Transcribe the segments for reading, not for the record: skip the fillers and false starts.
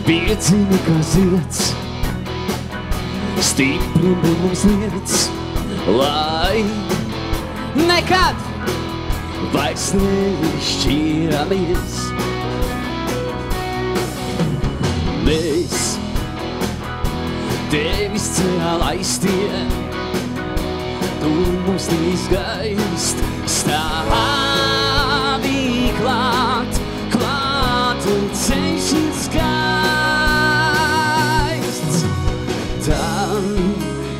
Piedzini kā zieds, stipri mums liec, lai nekad vairs nešķiramies. Mēs tevis cēlaistie, tu mums izgaist, stāvī klāt, klāt un ceļš ir skaists. Tam,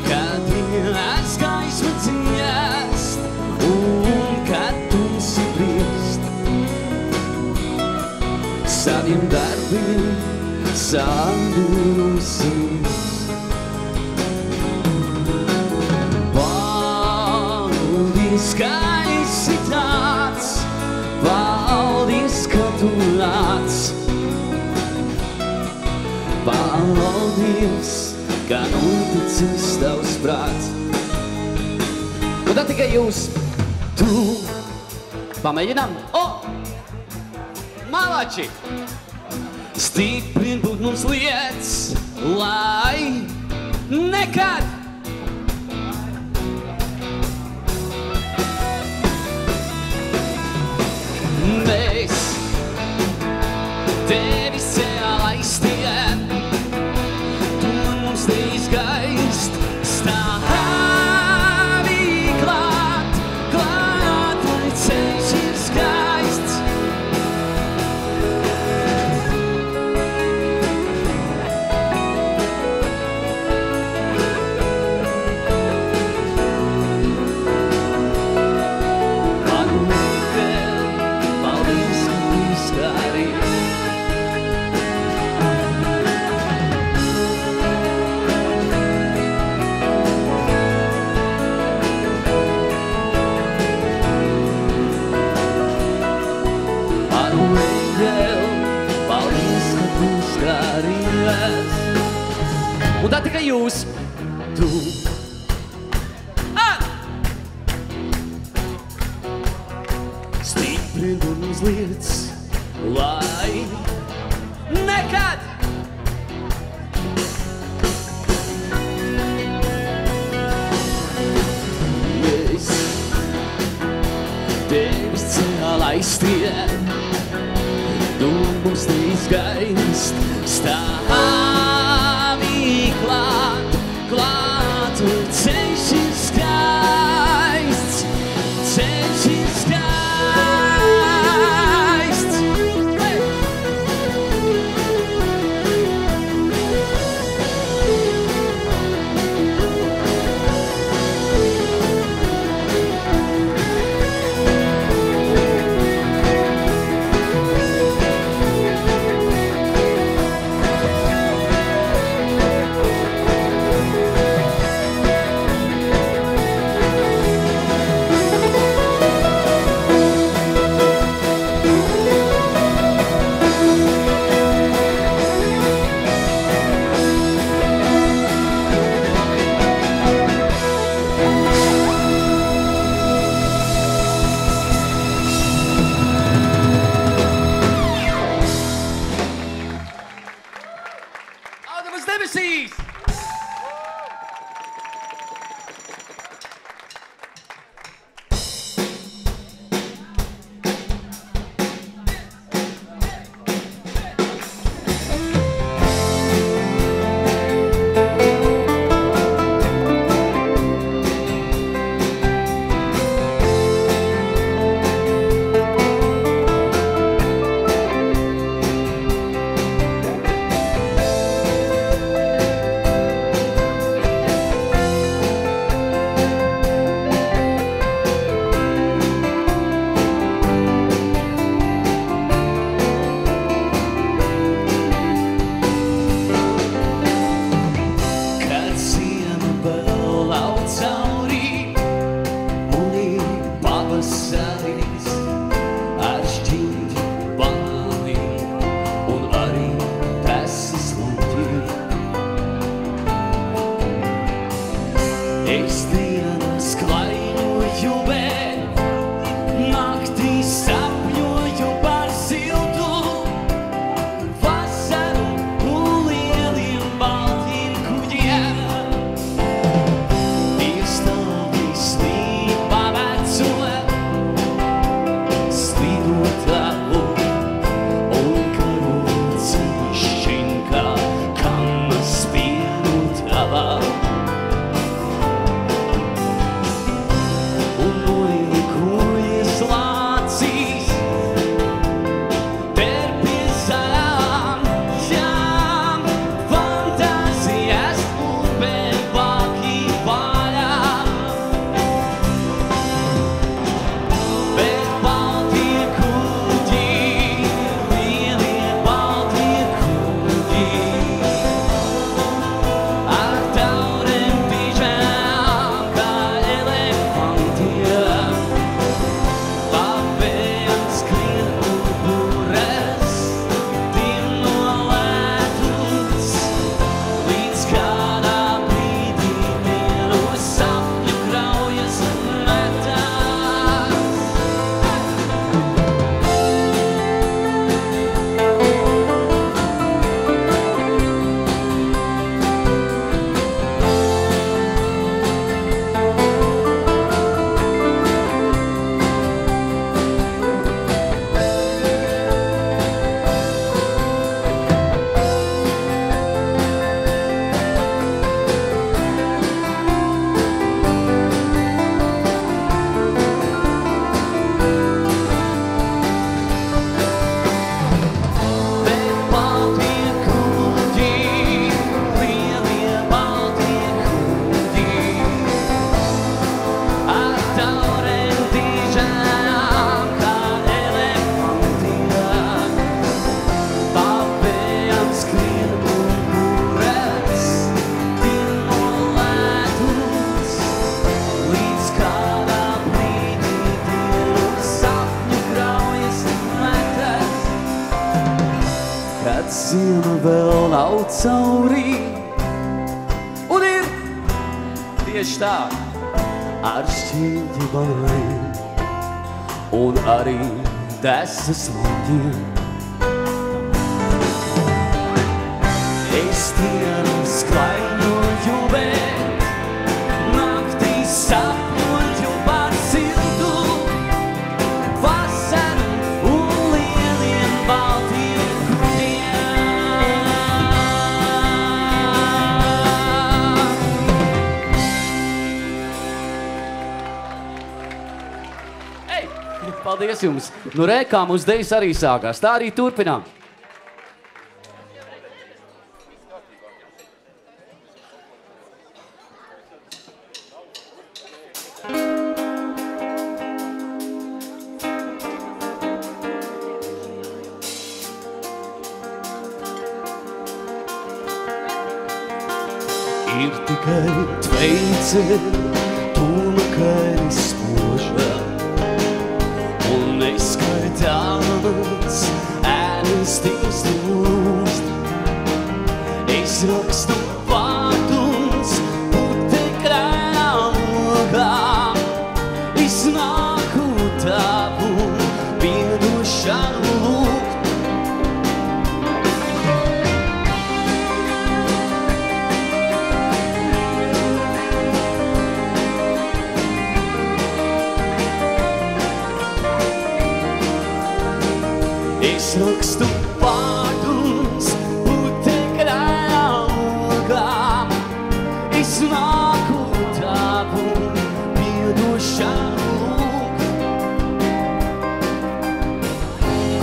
kad vienās gaisma dziest, un kad tumsi briest, saviem darbiem sandūsies. Paldies, ka esi tāds, paldies, ka tu nāc. Paldies, ka noticis tavs prāts. Un tad tikai jūs, tu. Pamēģinām? O! Malači! Stiprin būt mums liec, lai nekad mēs tevis cēlaistie, tu mums neizgaist, stāvī klāt, klāt, lai ceļš ir skaists. Un tā tikai jūs, tu. Stiprin un uzliec, lai nekad mēs tevis cēlaistie, tu mums neizgaist, stāvī klāt, klāt, un ceļš ir skaists, ceļš ir skaists. Debesīs! siena vēl nav caurī. Un ir tieši tā ar šķīņķi balai un arī desas loģiem. Es dienas klaiņoju, bet naktī sapņoju par siltu vasaru un lieliem baltiem krustiem. Ei, paldies jums! Nu re, kā mūsu dejas arī sākās, tā arī turpinām. Ir tikai tveice, tūmakaini spoža un neskaitāmas ēnas tīvs trūst. Es rakstu vārdus putekļā logā, iznāku tavu piedošanu lūgt. Es rakstu vārdus putekļā logā, iznāku tavu piedošanu lūgt.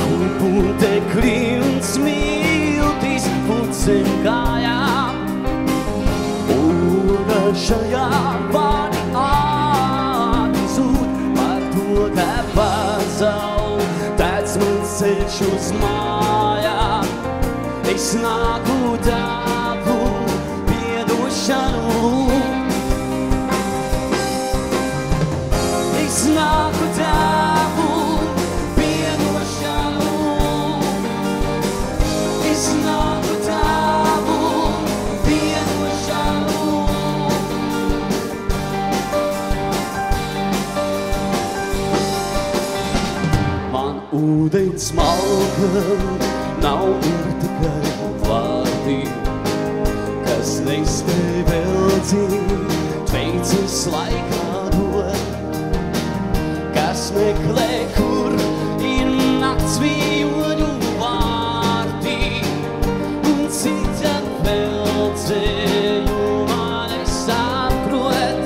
Kur putekļi un smiltis pucem kājām, un šajā vārdi atzūt par to, ka pazaudēts mans ceļš uz mājām. Es nāku tavu piedošanu lūgt. Es nāku tavu piedošanu lūgt. Es nāku tavu piedošanu lūgt. Man ūdens malka nav ir tikai vārdi, kas nespēj veldzīt tveices laikā dot, kas meklē, kur ir nakts vijoņu vārdi, un cita veldzēju mani saprot.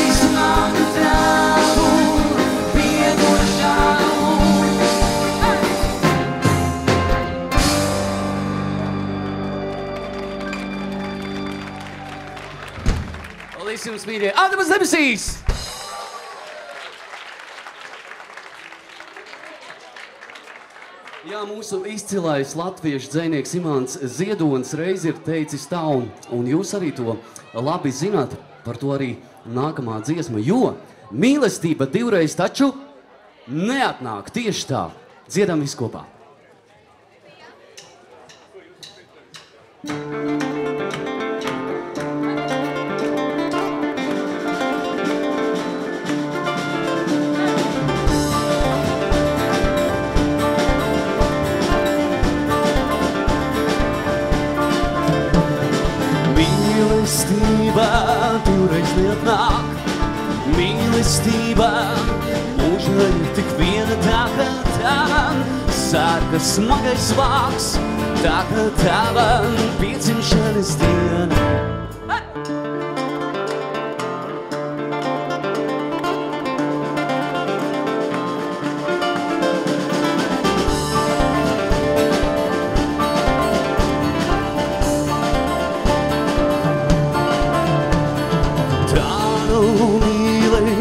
It's not the time. Paldies jums, mīļie! Ādamas debesīs! Jā, mūsu izcilais latviešu dzejnieks Imants Ziedonis reiz ir teicis tā, un jūs arī to labi zināt, par to arī nākamā dziesma, jo mīlestība divreiz taču neatnāk tieši tā. Dziedam visu kopā. Mīlestība divreiz neatnāk, mīlestība mūžā ir tik viena tā, ka tava sārka smagais vāks, tā, ka tava piedzimšanas diena.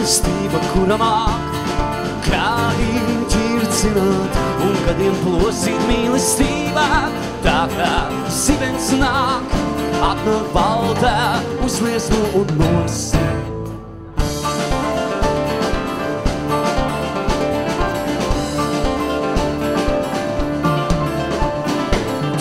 Mīlestība, kura māk kādiem ķircināt un kādiem plosīt mīlestība, tā kā zibens nāk, atnāk baltā uz liesmu un nosi.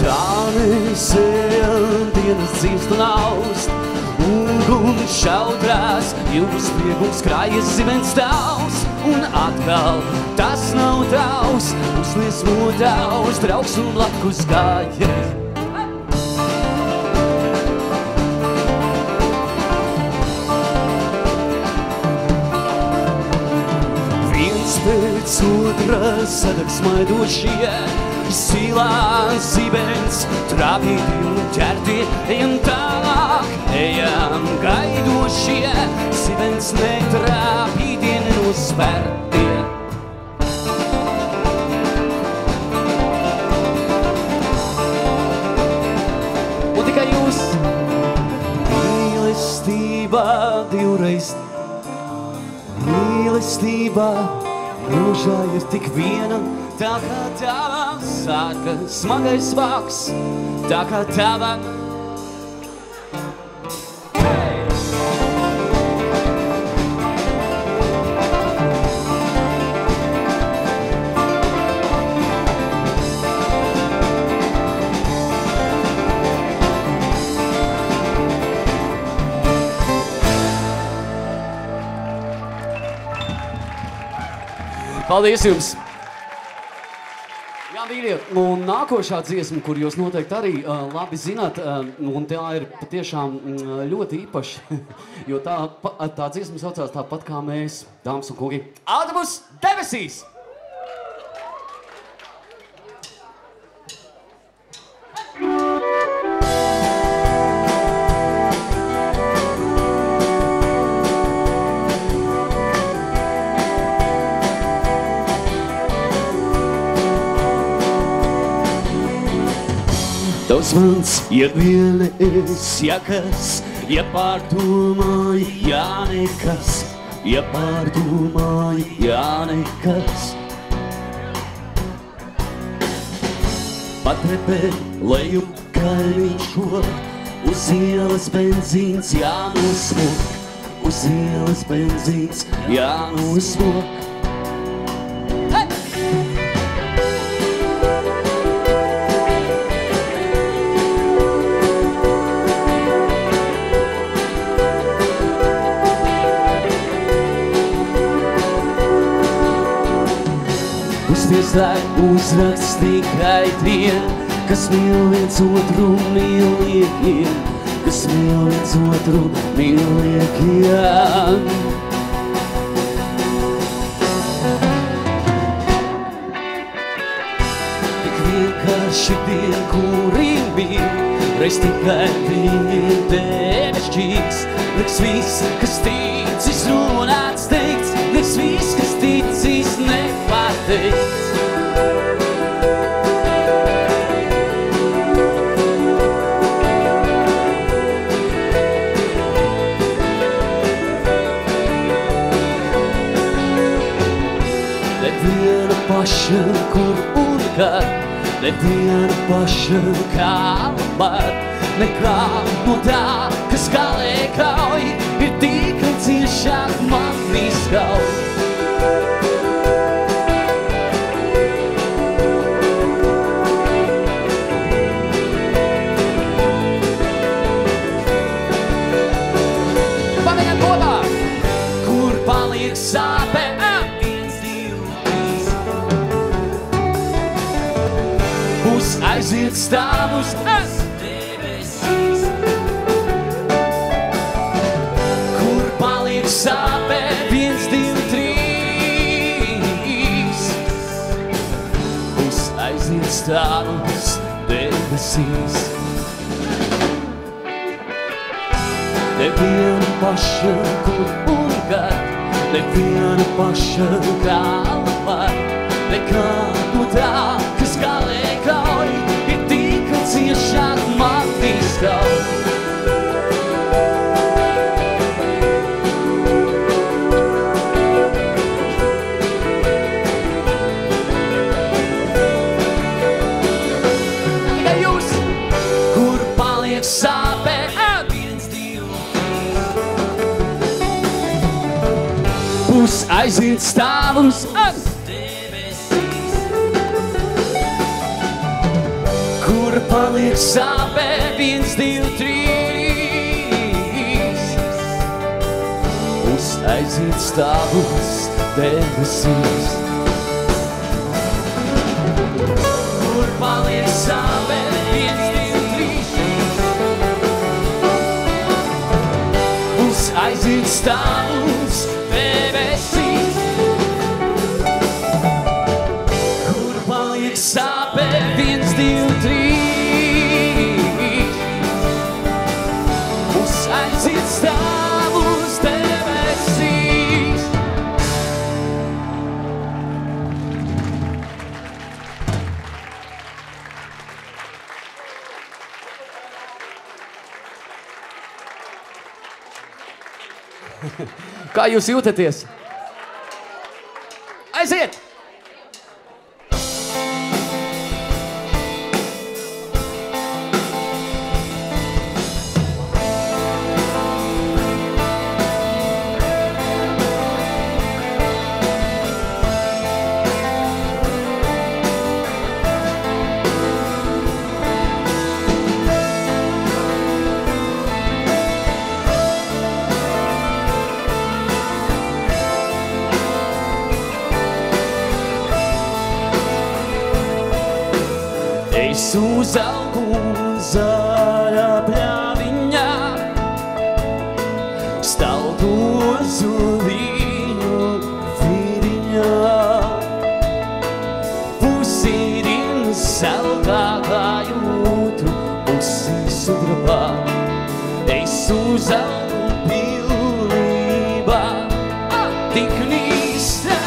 Tā nesējam dienas dzīvst un aust, Uguns šaudrās, jūras priegums krājas zibens tavs, un atkal tas nav tavs, uzliesmo tavs, draugs un blakus gājies. Viens pēc otra sadeg smaidošie, silā zibens, trāpīti un ķerti, ejam tālāk, ejam gaidošie, zibens netrāpīti, nenospērti. Un tikai jūs, mīlestība divreiz, mīlestība mūžā ir tik viena, tā kā tava sārka smagais vāks, tā kā tava. Paldies jums! Jā, mīļie, un nākošā dziesma, kur jūs noteikti arī labi zināt, un tā ir patiešām ļoti īpaša, jo tā dziesma saucās tāpat kā mēs, dāmas un kungi, Ādamas debesīs! Tavs mans, ja viena es, ja kas, ja pārdomāji, ja nekas, ja pārdomāji, ja nekas. Patrepē lejup kaimiņšo, uz ielas benzīns jānosmok, uz ielas benzīns jānosmok. Lai uzraksts tikai tie, kas mīl viens otru mīliekiem, kas mīl viens otru mīliekiem. Tik vienkārši tie, kuri mīl, reiz tikai viņi debešķīgs. Liks viss, kas ticis runāts teikts, liks viss, kas ticis nepateikts. neviena paša, kur un kad, neviena paša kā var, nekā no tā, kas galē kauj, ir tikai ciešāk man izskauj. Pamēģinām kopā! Kur paliek sāpe? Būs aiziet stāvus debesīs. Kur paliek sāpe? 1, 2, 3. Būs aiziet stāvus debesīs. Neviena paša, kur un kad, neviena paša kā var, nekā no tā, kas galē kauj, ir tikai ciešāk man izskauj. Tikai jūs, kur paliek sāpe? 1, 2, 3. Būs aiziet stāvums debesīs. Kur paliek sāpe? 1, 2, 3. Būs aiziet stāvums debesīs. Kur paliek sāpe? 1, 2, 3. Būs aiziet stāvums debesīs. Kur paliek sāpe? 1, 2, 3. Būs aiziet stāvus debesīs. Kā jūs jūtaties? Aiziet! Es uzaugu zaļā pļaviņā, staldozu viņu vīriņā. Pusi rīnas salgākā jūtu, pusi sudrabā. Es uzaugu pilnībā, tik nīsta,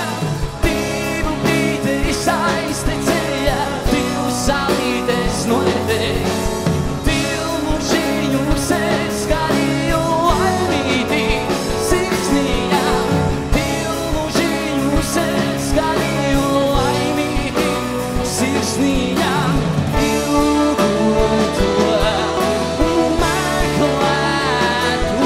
divu pīteri saiste ceļā, divu salītes noetē. Divu mužiņu seskarīju laimītī sirsnījā, divu mužiņu seskarīju laimītī sirsnījā. Ilgot to, meklēt to.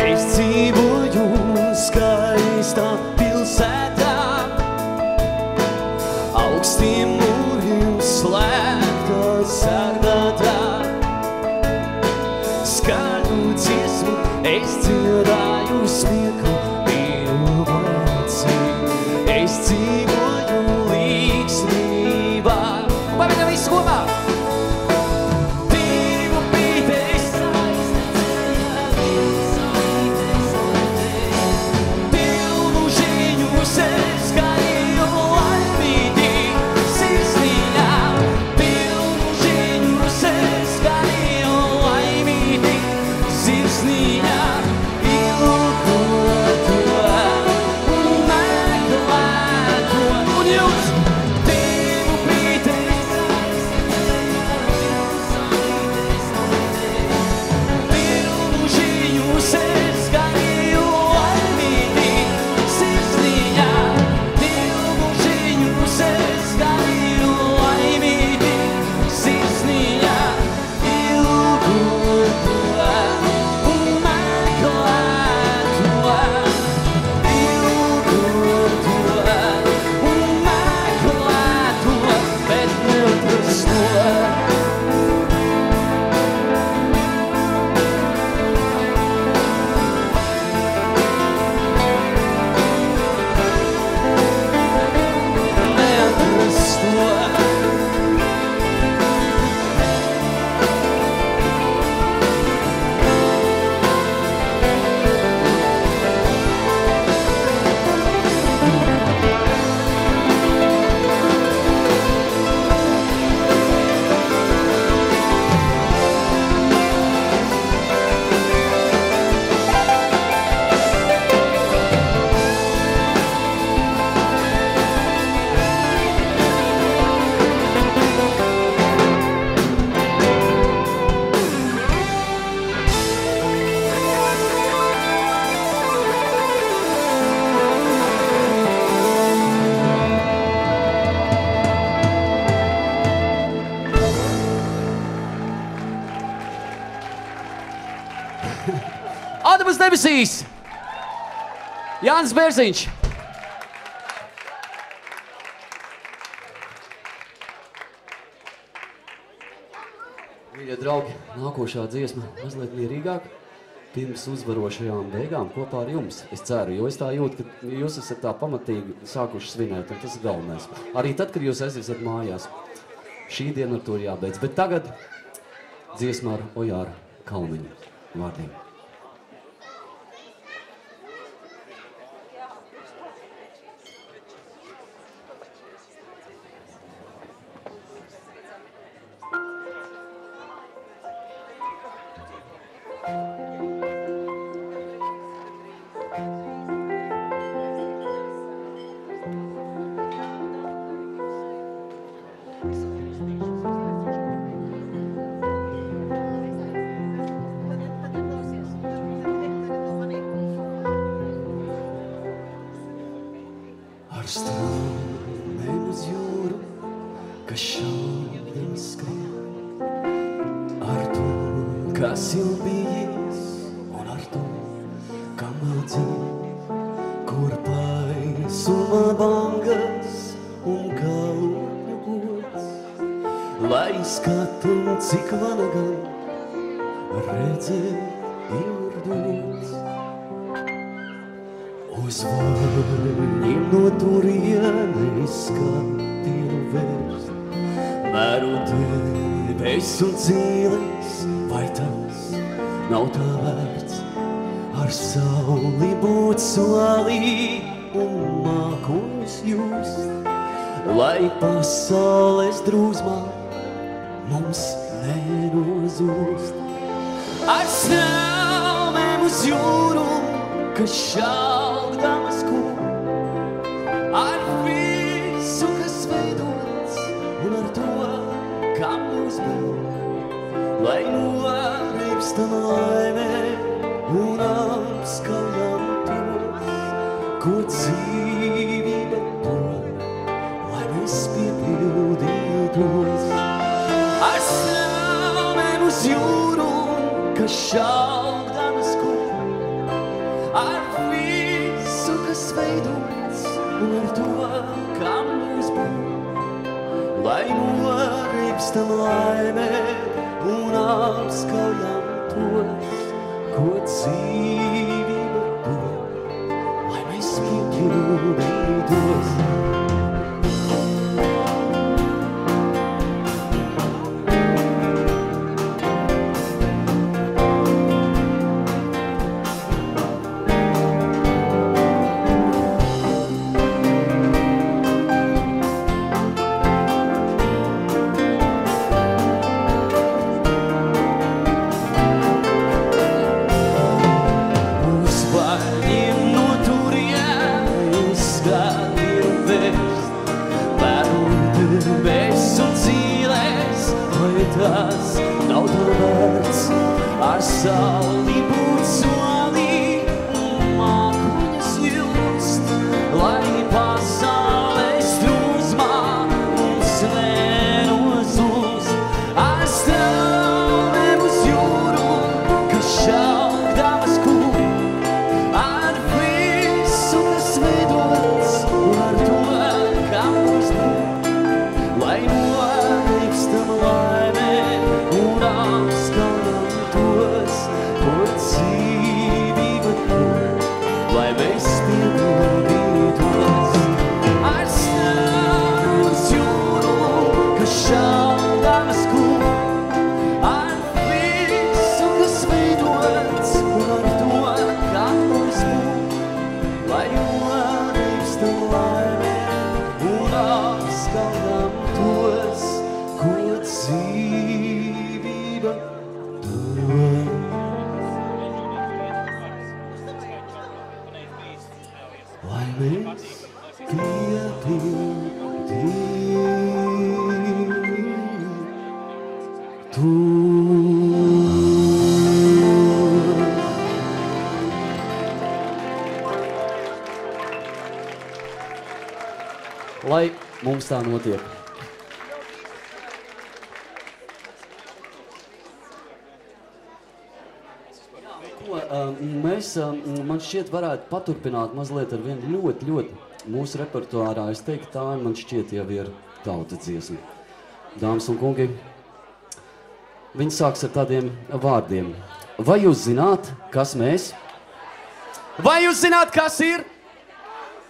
Es dzīvoju skaistā pilsētā, augstiem mūriem slēgtā sargātā. Skaļu dziesmu es dziedāju smieku pilnvācī. Es dzīvoju līgsmībā. Pamēģinām visu kopā! Divu pīteri saiste ceļā, divu salītes noetē. Divu mužiņu seskarīju laimītī sirsnījā. Divu debesīs! Jānis Bērziņš! Mīļie draugi, nākošā dziesma mazliet mierīgāk. Pirms uzvarošajām beigām kopā ar jums, es ceru, jo es tā jūtu, ka jūs esat tā pamatīgi sākuši svinēt, un tas ir galvenais. Arī tad, kad jūs aiziesiet mājās. Šī diena ar to ir jābeidz, bet tagad dziesma ar Ojāra Kalniņa vārdiem. Ar strāmēm uz jūru, kas šaudien skrien, ar to, kas jau bijis, un ar to, kam dzīv, kur paisuma bangas un galotņu gods, lai skatam, cik vanagan redzēt ir dots. Uz vaļņiem no turienes skatienu vērst, mēru debesu un dzīles, vai tas nav tā vērts? Ar sauli būt solī un mākoņus just, lai pasaules drūzmā mums nenozūst. Ar straumēm uz jūru, kas šauddamas kur, ar visu, kas veidots, un ar to, kam mūs būt, lai noripstam laimē un apskaujam tos, ko dzīvība dod, lai mēs piepildītos. Ar straumēm uz jūru, kas šauddamas kur, ar visu, kas veidots, un ar to, kam mūs būt, lai noripstam laimē un apskaujam tos, ko dzīvība dod, lai mēs piepildītos. Tas nav tā vērts, ar sauli būt solī un mākoņus just, lai pasaules drūzmā mums nenozūst. Ar straumēm uz jūru, kas šauddamas kur, ar visu, kas veidots, un ar to, kam mums būt, lai noripstam laimē un apskaujam tos, ko dzīvība dod, lai mēs piepildītos. Ar straumēm uz jūru, kas šauddamas kur, ar visu, kas veidots, un ar to, kam mums būt, lai noripstam laimē un apskaujam tos, ko dzīvība dod. Lai mēs Lai mums tā notiek. mēs, man šķiet, varētu paturpināt mazliet ar vienu ļoti mūsu repertuārā. Es teiktu, tā man šķiet jau ir tauta dziesma. Dāmas un kungi, viņi sāks ar tādiem vārdiem. Vai jūs zināt, kas mēs? Vai jūs zināt, kas ir?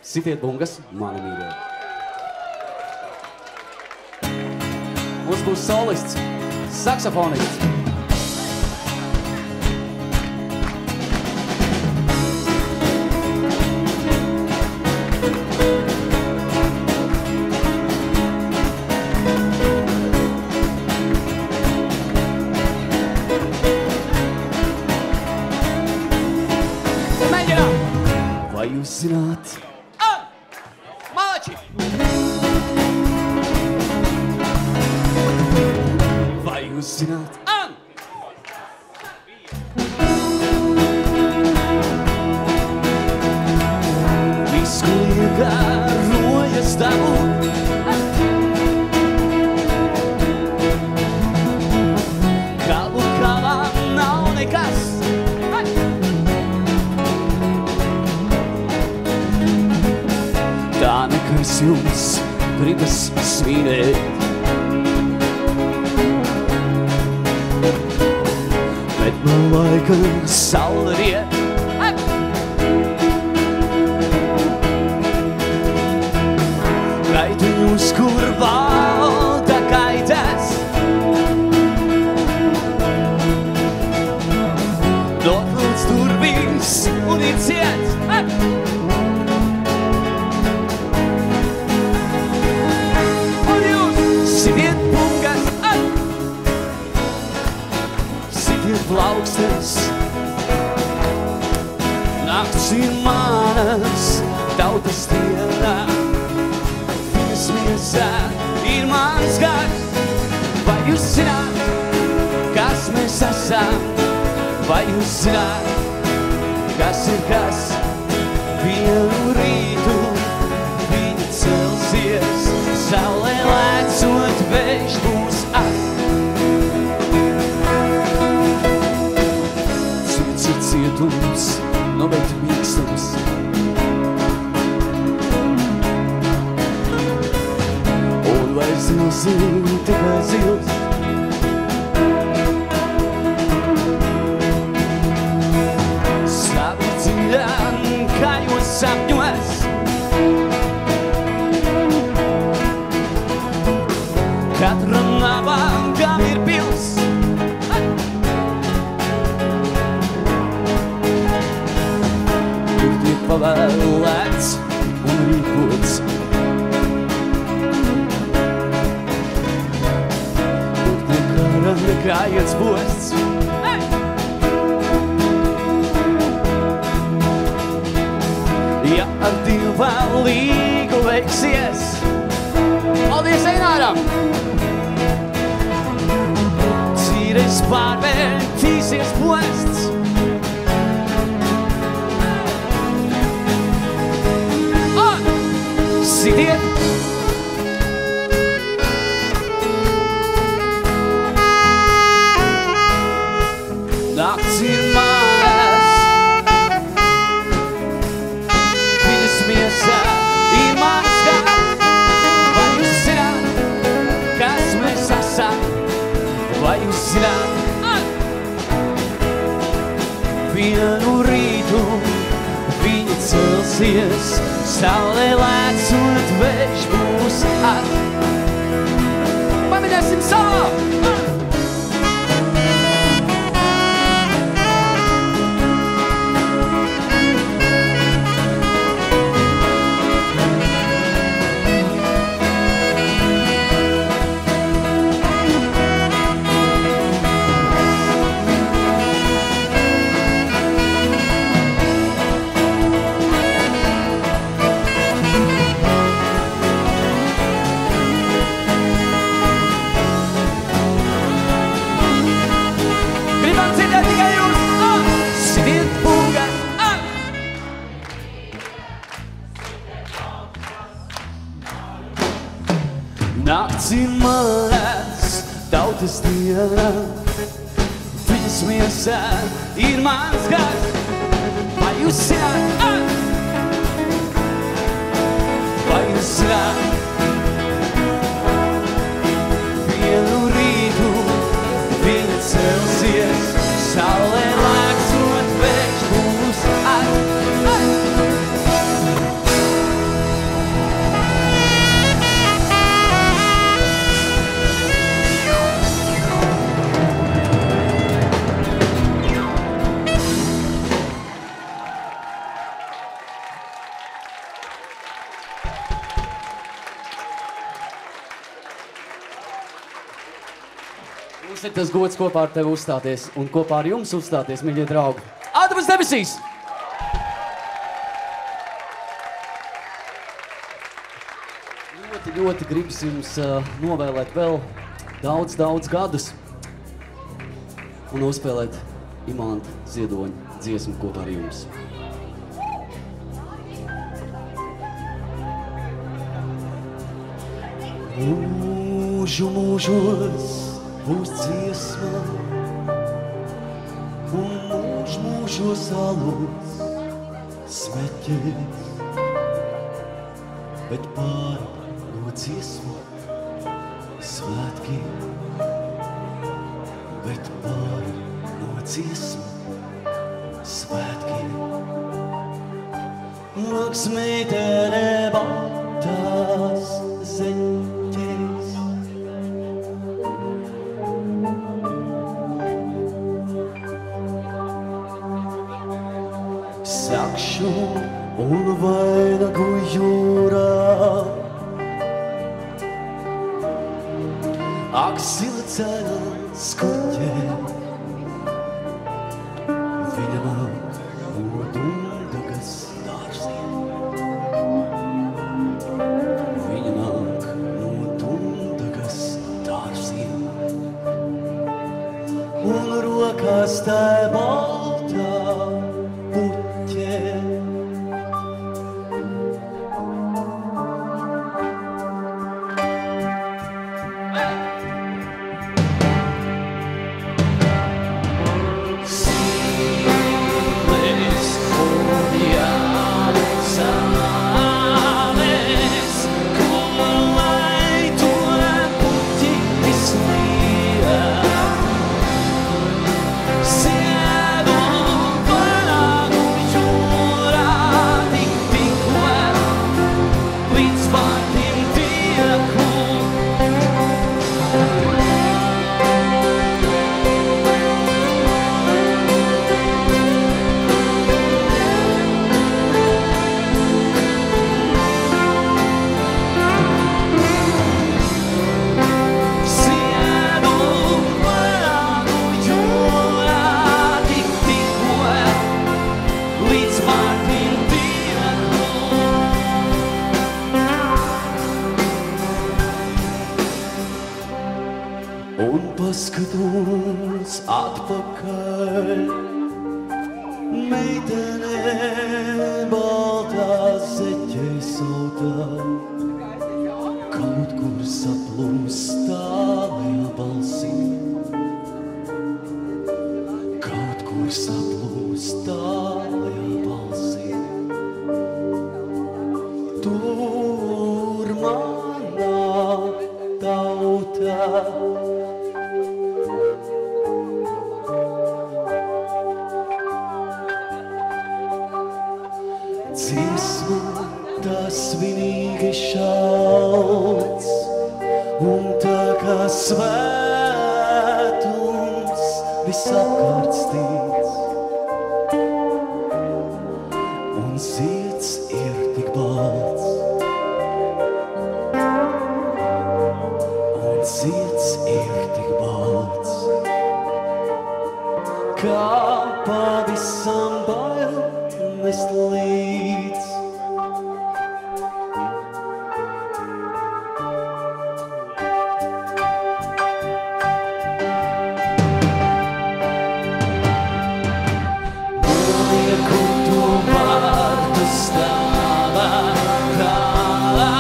Sitiet bungas, mani mīļie. Mums būs solists, saksofonists. Vai jūs zināt? Māči! Vai jūs zināt? Viss, ko iegarojas tavu, galu galā nav nekas. Tā nekas jums gribas svinēt, bet man laika saule riet. Gaidu jūs, kur valda gaitas, dod lūdz durvīs un iciet. Sitiet bungas, sitiet plaukstes, nakts ir manas, tautas dienā, viņas miesā ir mans gars. Vai jūs zināt, kas mēs esam? Vai jūs zināt, kas ir kas? Vienu rītu viņi celsies, saulē lēcot, vējš būs Ciets ir cietums, novēt mīkstums. Un vai zils ir tikai zils? Savi dziļāk, kā jūs sapņos, katram nabagam ir pils. Kur tiek pavēlēts un rīkots, kur tiek kara nekājiets posts. Ja ar dievālīgu veiksies, paldies Eināram! Cīreiz pārvērtīsies posts. Sitiet! Nakts ir manas, viņas miesā ir mans gars. Vai jūs zināt, kas mēs esam? Vai jūs zināt? Vienu rītu viņi celsies, saulē lēcot, vējš būs Paminēsim savā! Nakts ir manas, tautas dienā, viņas miesā ir mans gars. Vai jūs zināt? Vai jūs zināt? Vienu rītu viņa celsies, saulē lēksot, pēc būs Mums ir tas gods kopā ar tevi uzstāties un kopā ar jums uzstāties, mīļie draugi. Ādamas debesīs! Ļoti gribas jums novēlēt vēl daudz gadus un uzspēlēt Imanta Ziedoņa dziesmu kopā ar jums. Mūžos būs dziesma un mūžos alus smeķēs, bet pāri no dziesmu svētki, bet pāri no dziesmu svētki. Laks meitene baltās zeķēs, sakšu un vainagu jūrā, ak silcēna skuķē. Viņa nāk no Dundagas dārziem, viņa nāk no Dundagas dārziem, un rokās tai baltā puķē. Un paskatos atpakaļ, meitene baltā zeķē sautā, kaut kur saplūst tālajā balsī, kaut kur saplūst tālajā balsī. Tur manā tautā, dziesma tā svinīgi šauc, un tā kā svētums visapkārt stīdz. Un zieds ir tik balts, un zieds ir tik balts, kā pavisam bail nest līdz. Lieku tu vārdu stāvā, tālā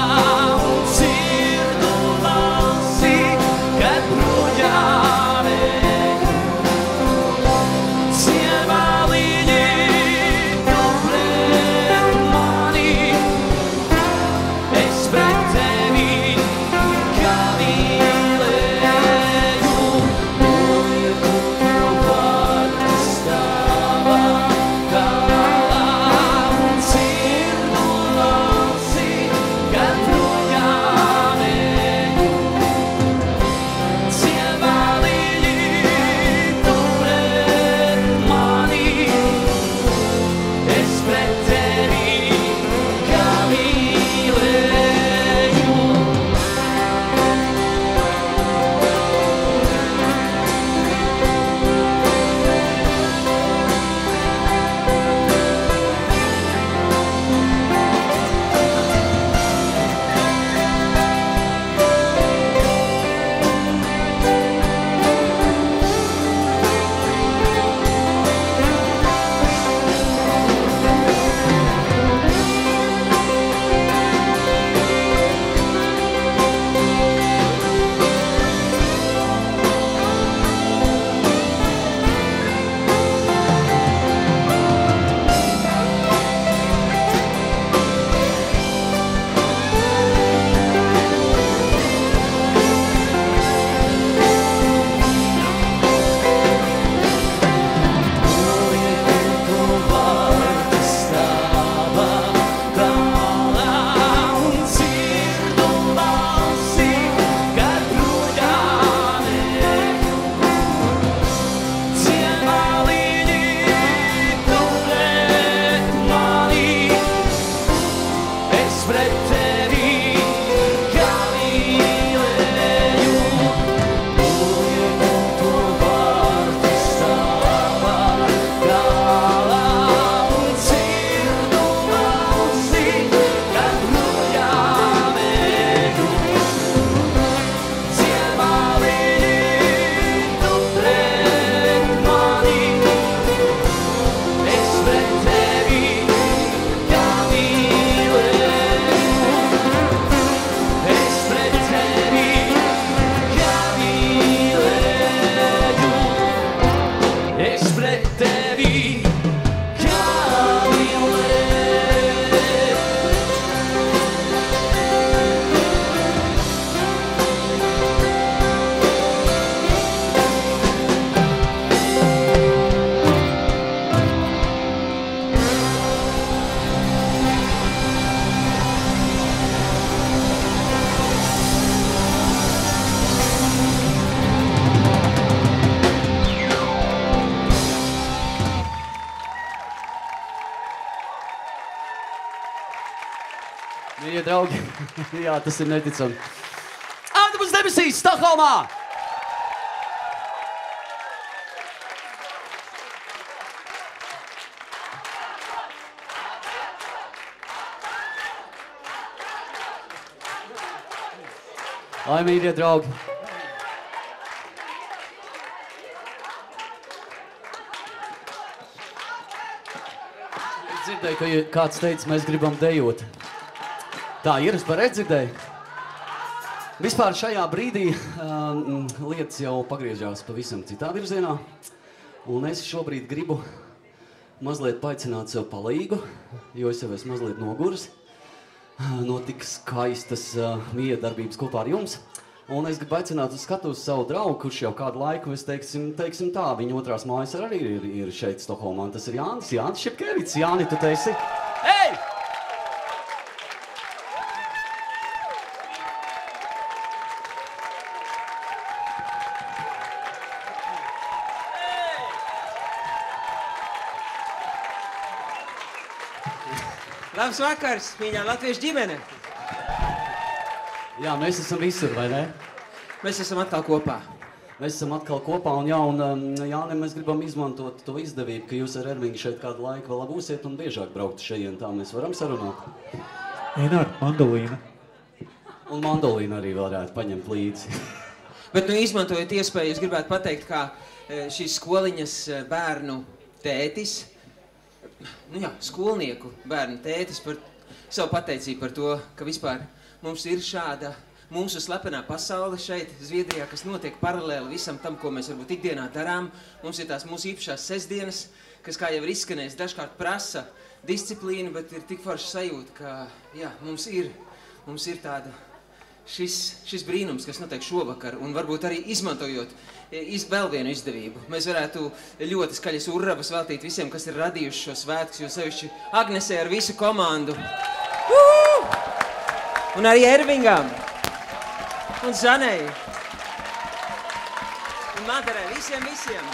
un dzirdu balsi, kad bruģā vēju. mīļie draugi. Jā, tas ir neticami. Ādams debesīs, Stokholmā! Ai, mīļie draugi. Es dzirdēju, ka kāds teica, mēs gribam dejot. Tā ir, es pareizi dzirdēju. Vispār šajā brīdī lietas jau pagriežās pavisam citā virzienā. Un es šobrīd gribu mazliet paaicināt sev palīgu, jo es jau esmu mazliet noguris no tik skaistas miedarbības kopā ar jums. Un es gribu aicināt uz skatuves savu draugu, kurš jau kādu laiku, es teiksim tā, viņa otrās mājas arī ir šeit Stokholmā. Tas ir Jānis Šepkevits. Jāni, tu teisi? Ei! Labs vakars, mīļā latviešu ģimene! Jā, mēs esam visur, vai ne? Mēs esam atkal kopā. Mēs esam atkal kopā, un Jāni, mēs gribam izmantot to izdevību, ka jūs ar Ervingu šeit kādu laiku vēl būsiet un biežāk braukt šeit, tā mēs varam sarunāt. Einār, mandolīna. Un mandolīnu arī varētu paņemt līdzi. Bet, izmantojot iespēju, es gribētu pateikt, kā šīs skoliņas bērnu tētis, skolnieku bērnu tētis par savu pateicību par to, ka vispār mums ir šāda mūsu slepenā pasaule šeit, Zviedrijā, kas notiek paralēli visam tam, ko mēs varbūt ikdienā darām. Mums ir tās mūsu īpašās sestdienas, kas, kā jau ir izskanējis, dažkārt prasa disciplīnu, bet ir tik forši sajūta, ka mums ir tāda šis brīnums, kas notiek šovakar, un varbūt arī izmantojot vēl vienu izdevību. Mēs varētu ļoti skaļas urravas veltīt visiem, kas ir radījuši šo svētkus, jo sevišķi Agnesē ar visu komandu. Un arī Ervingam. Un Zanei. Un Madarei. Visiem.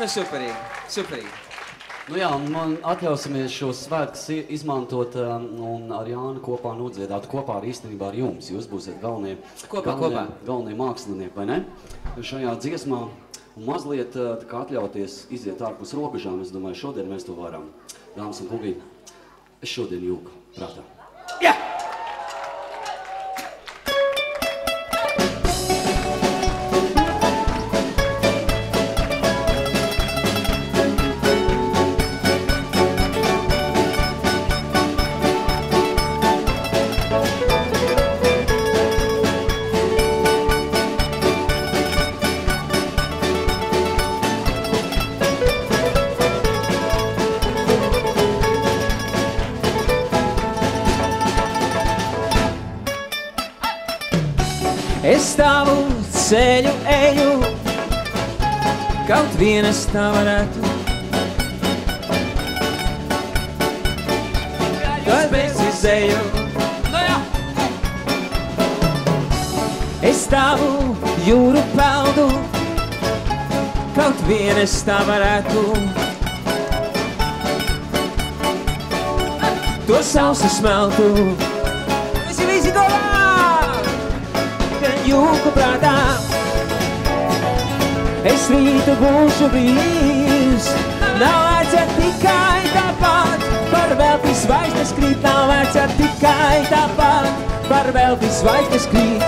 Superīgi. Man atļausimies šos svētkus izmantot un ar Jānu kopā nodziedāt kopā ar īstenībā ar jums. Jūs būsiet galvenie mākslinieki, vai ne? Šajā dziesmā un mazliet atļauties iziet ārpus robežām. Es domāju, šodien mēs to varam. Dāmas un kungi, es šodien jūku prātā. Jā! Es tavu ceļu eju, kaut vienas tā varētu. Kad es izēju, es tavu jūru peldu, kaut vienas tā varētu. To sausu smeltu, visi dolā! Jūku prātā, es rītu būšu brīvs. Nav vērts tikai tāpat, par velti zvaigznes krīt. Nav vērts tikai tāpat, par velti zvaigznes krīt.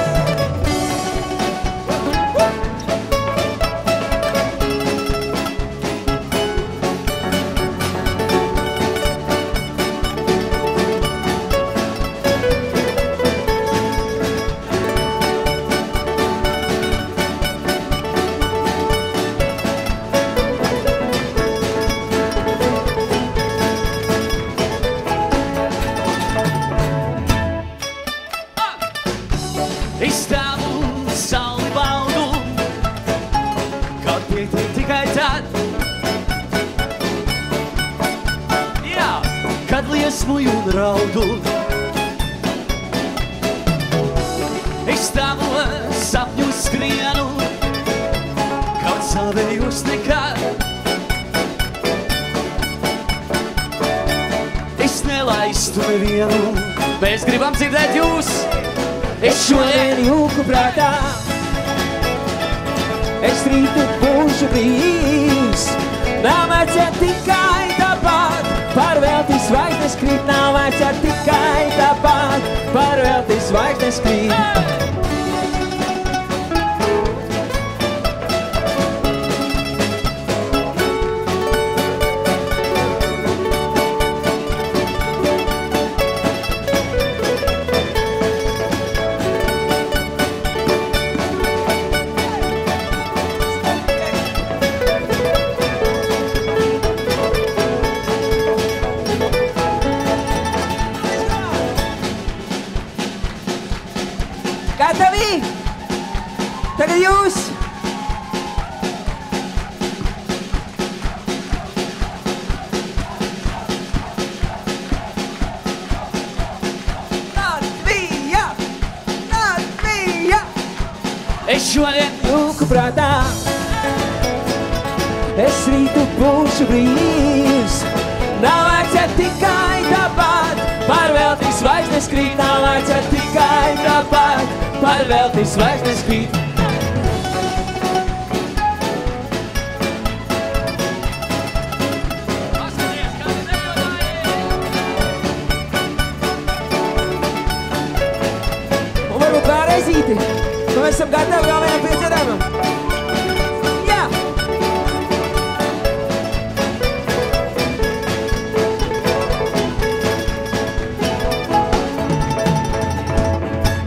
Liesmoju un raudu. Es tavos sapņus skrienu, kaut savējos nekad. neprastu nevienu. Mēs gribam dzirdēt jūs. Es šodien jūku prātā, es rītu būšu brīvs. Nav vajadzēt tikai tāpat, par velti zvaigznes krīt. Nav vajadzēt tikai tāpat, par velti zvaigznes krīt. Gatavi? Tagad jūs! Latvija! Latvija! Es šodien Jūku prātā, es rītu būšu brīvs. Nav vajadzēt tikai tāpat, par velti zvaigznes krīt. Nav vajadzēt tikai tāpat, par velti zvaigznes krīt. Un varbūt vēlreizīti, mēs esam gatavi vēl vienam piedzīvojumam. Jā!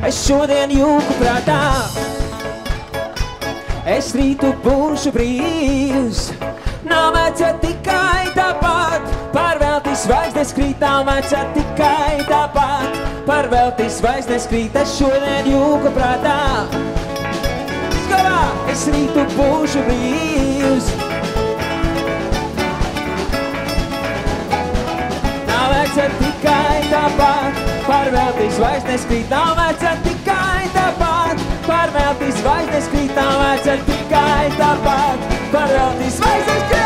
Es šodien jūku prātā, es rītu būšu brīvs. Nav vajadzēt tikai tāpat, par velti zvaigznes krīt. Nav vajadzēt tikai tāpat, par velti zvaigznes krīt. Es šodien jūku prātā, skarā, es rītu būšu brīvs. Nav vajadzēt tikai tāpat, par velti zvaigznes krīt. Nav vajadzēt tikai tāpat, par velti zvaigznes krīt. Nav vajadzēt tikai tāpat, par velti zvaigznes krīt.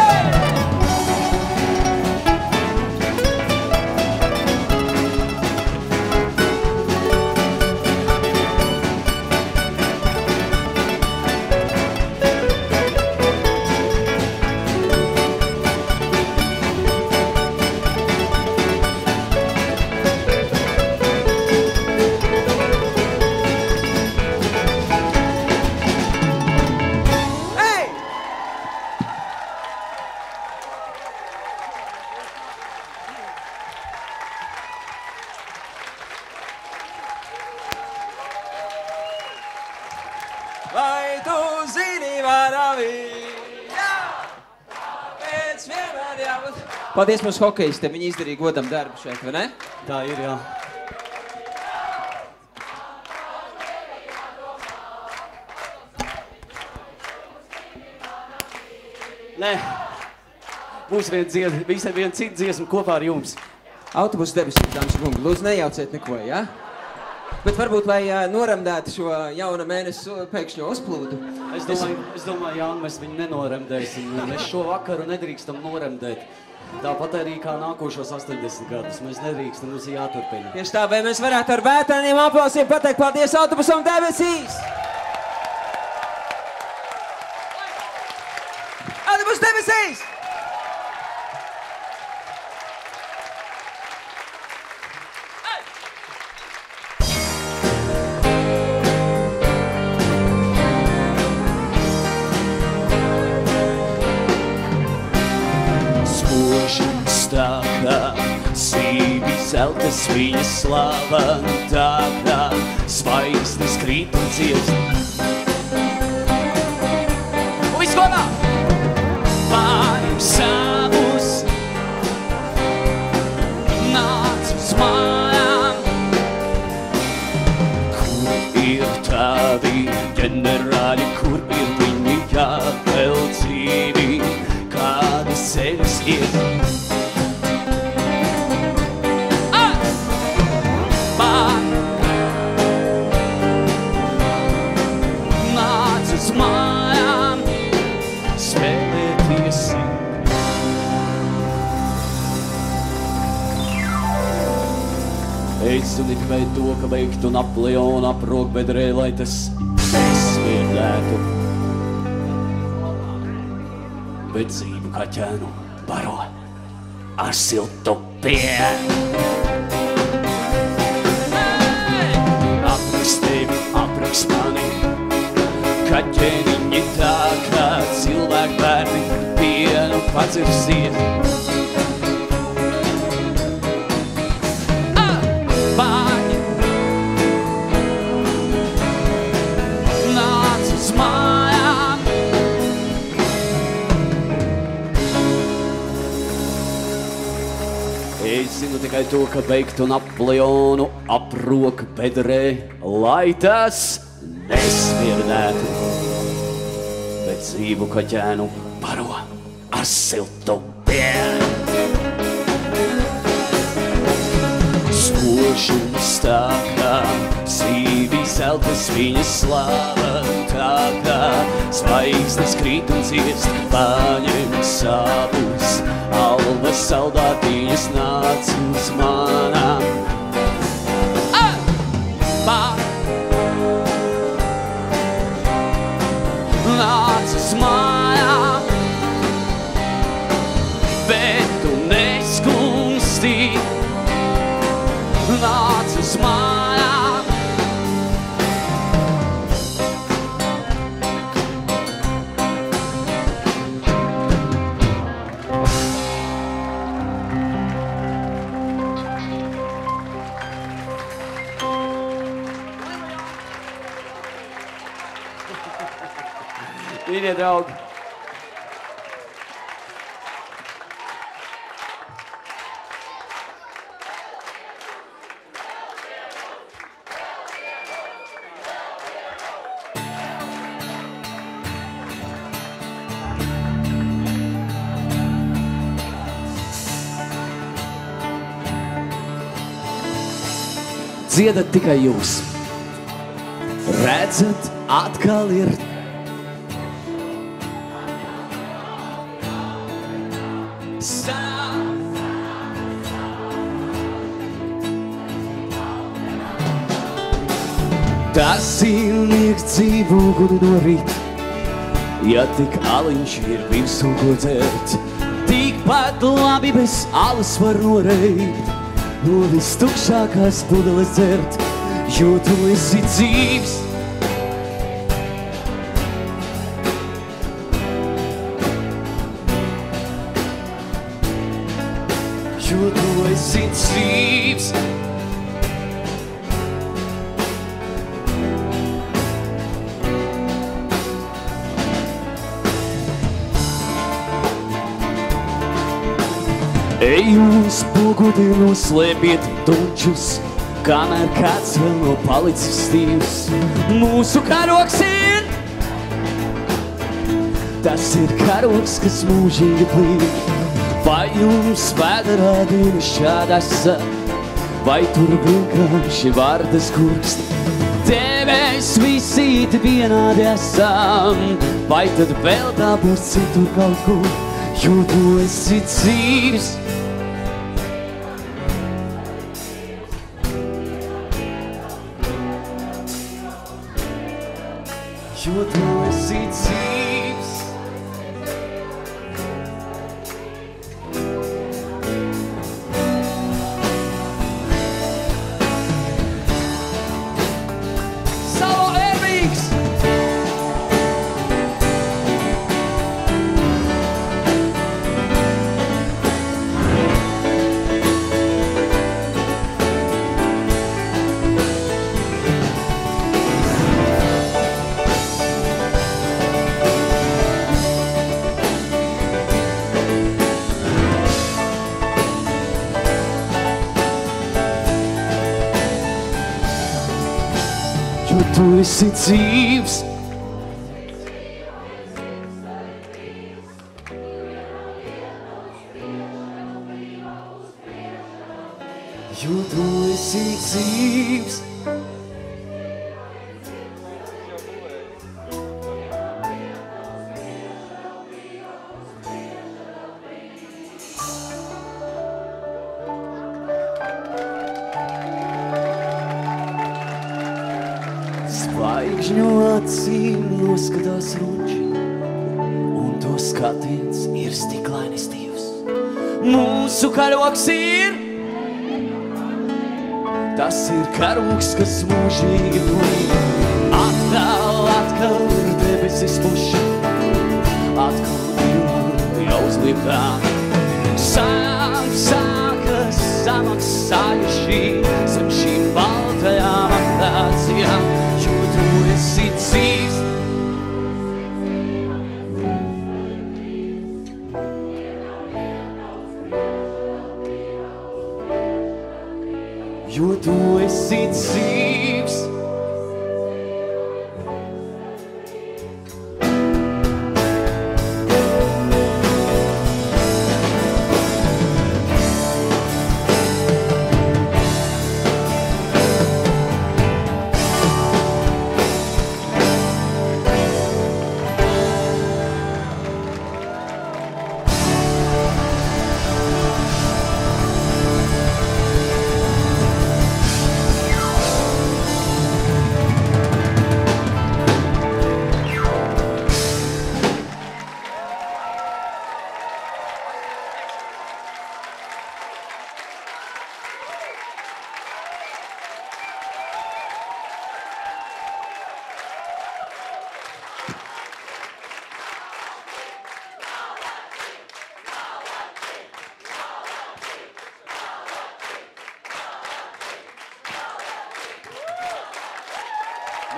Vai tu zini, varavīja, pēc vienmēr jābūt. Paldies mūsu hokejistiem, viņi izdarīja godam darbu šeit, vai ne? Tā ir, jā. Nē, būs visai viena cita dziesma kopā ar jums. Autobusu debesīs, dāmas un kungi, lūdzu nejauciet neko, jā? Bet varbūt, lai noramdētu šo jauna mēnesi pēkšņo uzplūdu. Es domāju, Jāni, mēs viņu nenoremdēsim. Mēs šo vakaru nedrīkstam noremdēt. Tāpat arī kā nākošos 80 gadus. Mēs nedrīkstam, mums ir jāturpina. Tieši tā, vai mēs varētu ar vētrainiem aplausiem pateikt paldies autobusam debesīs? Autobus debesīs! Stākā, sīvi zeltas viņa slava, tākā, zvaigznes krīt un dziesma. Viss kopā! Pārim savus, nāc uz mājām. Kur ir tavi ģenerāļi, kur ir viņi jāvēl dzīvi, kādi sevis ir? visu, ne tikai to, ka beigtu Napoleonu aprokbedrē, lai tas nesviedētu. Bet dzīvu kaķēnu baro ar siltu pienu. Aprakst tevi, aprakst mani, kaķēniņi tā kā cilvēku bērni pienu padzirsiet. Es zinu tikai to, ka beigtu Napoleonu aproka bedrē, lai tas nesmirdētu. Bet dzīvu kaķēnu baro ar siltu pienu. Spožums tā kā sīvi zeltas viņas slāva, tā kā zvaigznes krīt un ciest, paņem savus alva saldātiņas nāc uz manām. Nāc uz mājām, bet tu neskumsti. Nāc uz mājām. Mīļie draugi! Dziedat tikai jūs. Redzat, atkal ir tas ilnieks dzīvo gudu no rīt, ja tik aliņš ir visu, ko dzert. Tikpat labi bez alas var noreibt, no vistukšākās pudeles dzert, jo tu esi dzīvs. Jo tu esi dzīvs. Ej uz pogudi noslēpiet dunčus, kamēr kāds vēl nav palicis stīvs. Mūsu karogs ir, tas ir karogs, kas mūžīgi plīk. Vai jums vēderā diena šāda esat, vai tur vienkārši vardas gurkst? Te mēs visi vienādi esam, vai tad vēl tā būs citur kaut kur, jo tu esi dzīvs. Jo tu esi dzīvs. Salo Ervīgs! Jo tu esi dzīvs. Jo tu esi dzīvs. Zvaigžņu acīm noskatās runči, un to skatiens ir stiklainis stīvs. Mūsu karoks ir, tas ir karoks, kas mūžīgi plīd. Atkal debesis puša, atkal divi jau uzliekā. Sākas samaksājuši zem šīm baltajām aktācijām, jo tu esi dzīvs. Jo tu esi dzīvs.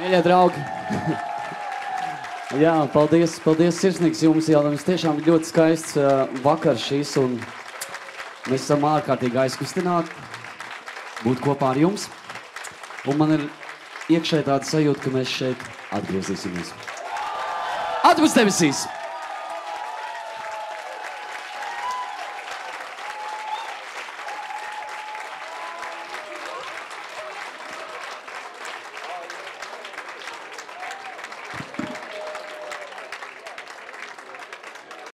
Mīļie draugi, jā, paldies sirsnīgs jums, jums tiešām ļoti skaists vakars šīs, un mēs esam ārkārtīgi aizkustināti būt kopā ar jums, un man ir iekšēji tāda sajūta, ka mēs šeit atgriezīsimies. Atpūs debesīs!